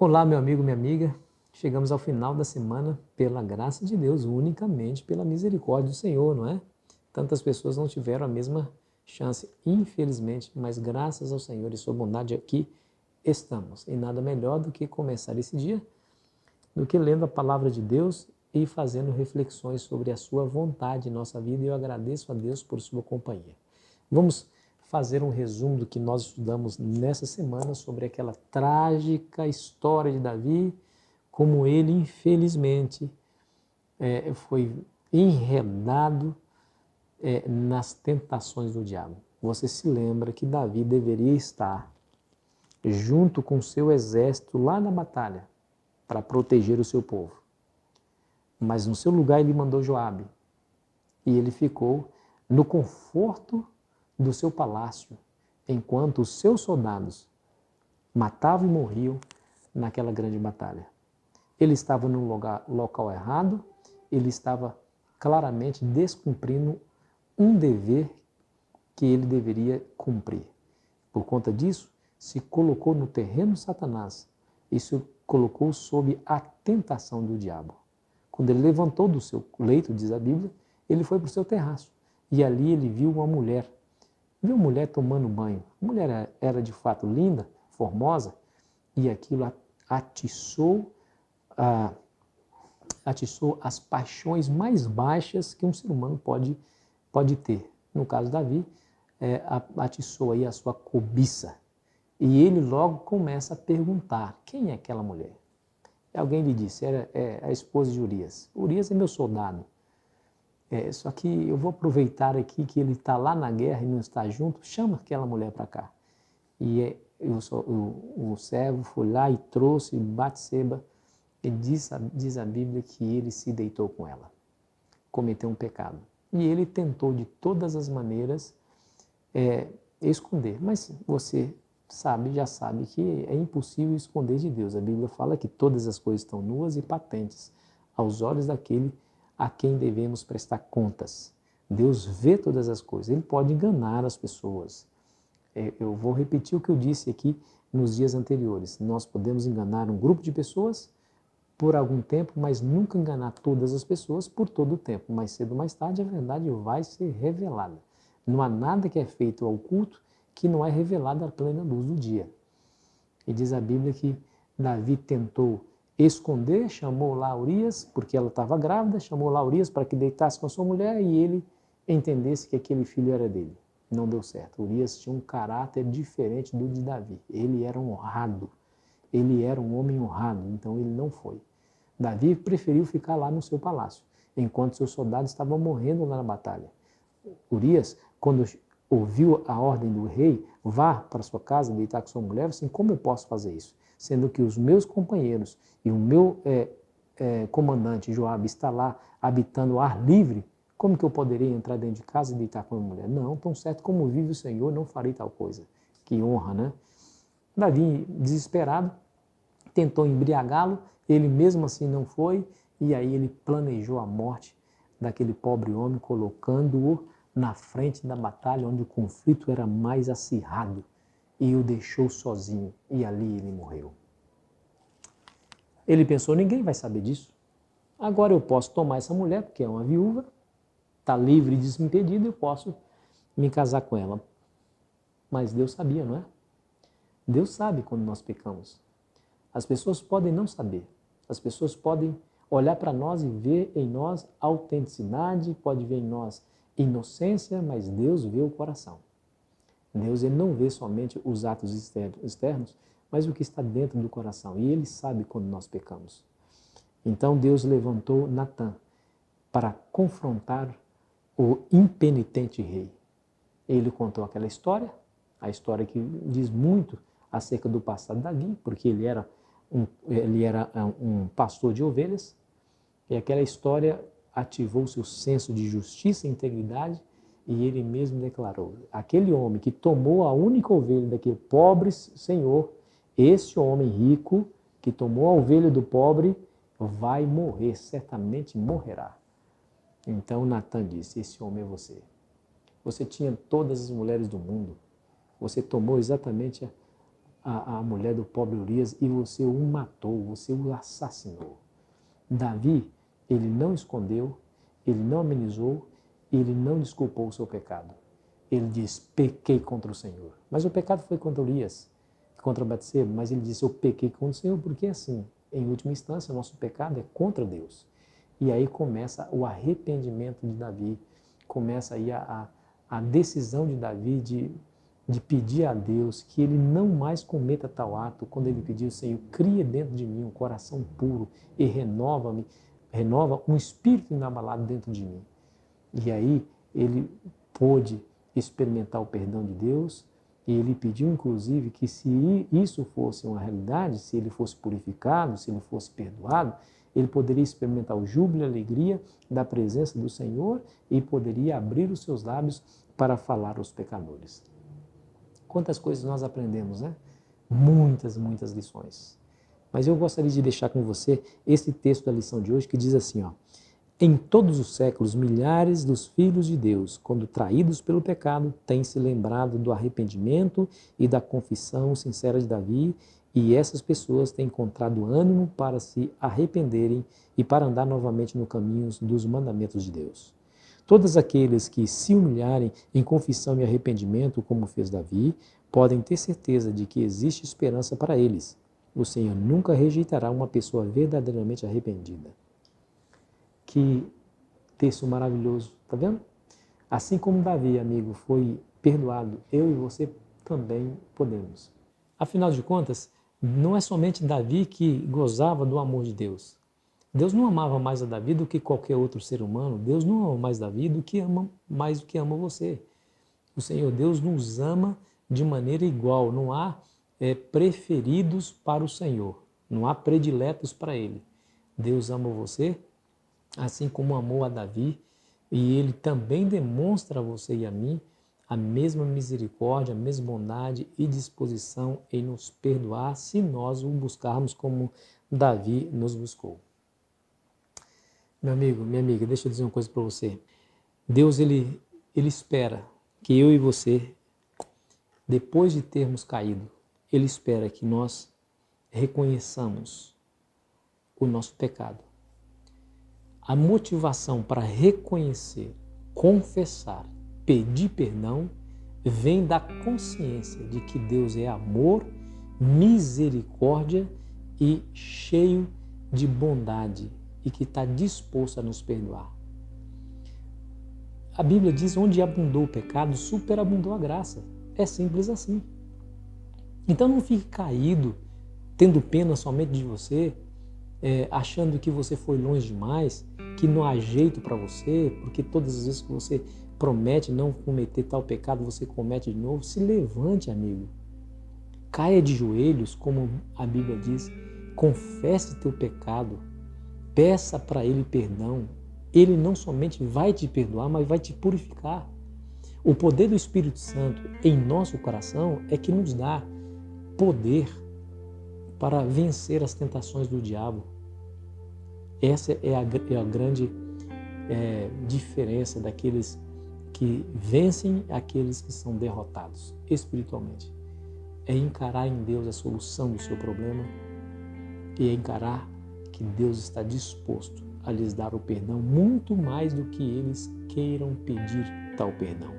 Olá, meu amigo, minha amiga. Chegamos ao final da semana pela graça de Deus, unicamente pela misericórdia do Senhor, não é? Tantas pessoas não tiveram a mesma chance, infelizmente, mas graças ao Senhor e sua bondade aqui estamos. E nada melhor do que começar esse dia, do que lendo a palavra de Deus e fazendo reflexões sobre a sua vontade em nossa vida. E eu agradeço a Deus por sua companhia. Vamos fazer um resumo do que nós estudamos nessa semana sobre aquela trágica história de Davi, como ele, infelizmente, foi enredado nas tentações do diabo. Você se lembra que Davi deveria estar junto com seu exército lá na batalha para proteger o seu povo. Mas no seu lugar ele mandou Joabe e ele ficou no conforto do seu palácio, enquanto os seus soldados matavam e morriam naquela grande batalha. Ele estava no local errado, ele estava claramente descumprindo um dever que ele deveria cumprir. Por conta disso, se colocou no terreno de Satanás e se colocou sob a tentação do diabo. Quando ele levantou do seu leito, diz a Bíblia, ele foi para o seu terraço e ali ele viu uma mulher. Viu uma mulher tomando banho. A mulher era de fato linda, formosa, e aquilo atiçou as paixões mais baixas que um ser humano pode ter. No caso de Davi, atiçou aí a sua cobiça. E ele logo começa a perguntar, quem é aquela mulher? E alguém lhe disse, é a esposa de Urias. Urias é meu soldado. Só que eu vou aproveitar aqui que ele está lá na guerra e não está junto, chama aquela mulher para cá. E o servo foi lá e trouxe Batseba, e diz a Bíblia que ele se deitou com ela, cometeu um pecado. E ele tentou de todas as maneiras esconder, mas você já sabe que é impossível esconder de Deus. A Bíblia fala que todas as coisas estão nuas e patentes aos olhos daquele a quem devemos prestar contas. Deus vê todas as coisas, Ele pode enganar as pessoas. Eu vou repetir o que eu disse aqui nos dias anteriores. Nós podemos enganar um grupo de pessoas por algum tempo, mas nunca enganar todas as pessoas por todo o tempo. Mais cedo ou mais tarde, a verdade vai ser revelada. Não há nada que é feito oculto que não é revelado à plena luz do dia. E diz a Bíblia que Davi tentou esconder, chamou lá Urias, porque ela estava grávida, chamou lá Urias para que deitasse com a sua mulher e ele entendesse que aquele filho era dele. Não deu certo. Urias tinha um caráter diferente do de Davi. Ele era honrado. Ele era um homem honrado, então ele não foi. Davi preferiu ficar lá no seu palácio, enquanto seus soldados estavam morrendo lá na batalha. Urias, quando ouviu a ordem do rei, vá para sua casa deitar com sua mulher, assim, como eu posso fazer isso? Sendo que os meus companheiros e o meu comandante Joabe está lá habitando o ar livre, como que eu poderia entrar dentro de casa e deitar com a mulher? Não, tão certo como vive o Senhor, não farei tal coisa. Que honra, né? Davi, desesperado, tentou embriagá-lo, ele mesmo assim não foi, e aí ele planejou a morte daquele pobre homem, colocando-o na frente da batalha, onde o conflito era mais acirrado, e o deixou sozinho, e ali ele morreu. Ele pensou, ninguém vai saber disso. Agora eu posso tomar essa mulher, porque é uma viúva, está livre e desimpedida, eu posso me casar com ela. Mas Deus sabia, não é? Deus sabe quando nós pecamos. As pessoas podem não saber. As pessoas podem olhar para nós e ver em nós autenticidade, pode ver em nós inocência, mas Deus vê o coração. Deus ele não vê somente os atos externos, mas o que está dentro do coração. E Ele sabe quando nós pecamos. Então Deus levantou Natã para confrontar o impenitente rei. Ele contou aquela história, a história que diz muito acerca do passado de Davi, porque ele era um pastor de ovelhas, e aquela história ativou seu senso de justiça e integridade, e ele mesmo declarou, aquele homem que tomou a única ovelha daquele pobre senhor, esse homem rico que tomou a ovelha do pobre, vai morrer, certamente morrerá. Então Natã disse, esse homem é você. Você tinha todas as mulheres do mundo, você tomou exatamente a mulher do pobre Urias e você o matou, você o assassinou. Davi, ele não escondeu, ele não amenizou, ele não desculpou o seu pecado. Ele diz, pequei contra o Senhor. Mas o pecado foi contra Urias, contra Batseba, mas ele disse, eu pequei contra o Senhor, porque assim, em última instância, o nosso pecado é contra Deus. E aí começa o arrependimento de Davi, começa aí a decisão de Davi de pedir a Deus que ele não mais cometa tal ato, quando ele pediu, Senhor, cria dentro de mim um coração puro e renova um espírito inabalado dentro de mim. E aí ele pôde experimentar o perdão de Deus e ele pediu, inclusive, que se isso fosse uma realidade, se ele fosse purificado, se ele fosse perdoado, ele poderia experimentar o júbilo e a alegria da presença do Senhor e poderia abrir os seus lábios para falar aos pecadores. Quantas coisas nós aprendemos, né? Muitas, muitas lições. Mas eu gostaria de deixar com você esse texto da lição de hoje que diz assim, ó, em todos os séculos, milhares dos filhos de Deus, quando traídos pelo pecado, têm se lembrado do arrependimento e da confissão sincera de Davi, e essas pessoas têm encontrado ânimo para se arrependerem e para andar novamente no caminho dos mandamentos de Deus. Todos aqueles que se humilharem em confissão e arrependimento, como fez Davi, podem ter certeza de que existe esperança para eles. O Senhor nunca rejeitará uma pessoa verdadeiramente arrependida. Que texto maravilhoso, tá vendo? Assim como Davi, amigo, foi perdoado, eu e você também podemos. Afinal de contas, não é somente Davi que gozava do amor de Deus. Deus não amava mais a Davi do que qualquer outro ser humano. Deus não ama mais Davi mais do que ama você. O Senhor Deus nos ama de maneira igual. Não há preferidos para o Senhor. Não há prediletos para Ele. Deus ama você assim como amou a Davi, e Ele também demonstra a você e a mim a mesma misericórdia, a mesma bondade e disposição em nos perdoar se nós o buscarmos como Davi nos buscou. Meu amigo, minha amiga, deixa eu dizer uma coisa para você. Deus, ele espera que eu e você, depois de termos caído, Ele espera que nós reconheçamos o nosso pecado. A motivação para reconhecer, confessar, pedir perdão vem da consciência de que Deus é amor, misericórdia e cheio de bondade e que está disposto a nos perdoar. A Bíblia diz, onde abundou o pecado, superabundou a graça. É simples assim. Então não fique caído, tendo pena somente de você, achando que você foi longe demais, que não há jeito para você, porque todas as vezes que você promete não cometer tal pecado, você comete de novo. Se levante, amigo. Caia de joelhos, como a Bíblia diz, confesse teu pecado, peça para Ele perdão. Ele não somente vai te perdoar, mas vai te purificar. O poder do Espírito Santo em nosso coração é que nos dá poder para vencer as tentações do diabo. Essa é a grande diferença daqueles que vencem e aqueles que são derrotados espiritualmente. É encarar em Deus a solução do seu problema e é encarar que Deus está disposto a lhes dar o perdão muito mais do que eles queiram pedir tal perdão.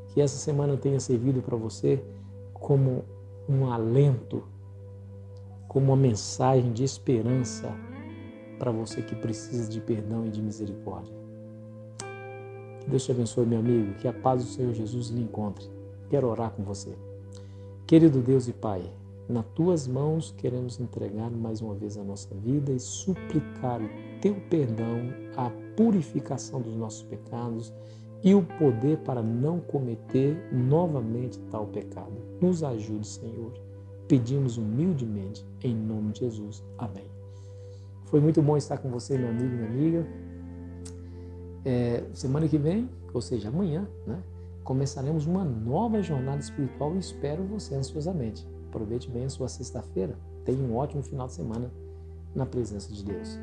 Que essa semana tenha servido para você como um alento, como uma mensagem de esperança para você que precisa de perdão e de misericórdia. Que Deus te abençoe, meu amigo, que a paz do Senhor Jesus lhe encontre. Quero orar com você. Querido Deus e Pai, nas Tuas mãos queremos entregar mais uma vez a nossa vida e suplicar o Teu perdão, a purificação dos nossos pecados e o poder para não cometer novamente tal pecado. Nos ajude, Senhor. Pedimos humildemente, em nome de Jesus. Amém. Foi muito bom estar com você, meu amigo e minha amiga. Semana que vem, ou seja, amanhã, né, começaremos uma nova jornada espiritual e espero você ansiosamente. Aproveite bem a sua sexta-feira. Tenha um ótimo final de semana na presença de Deus.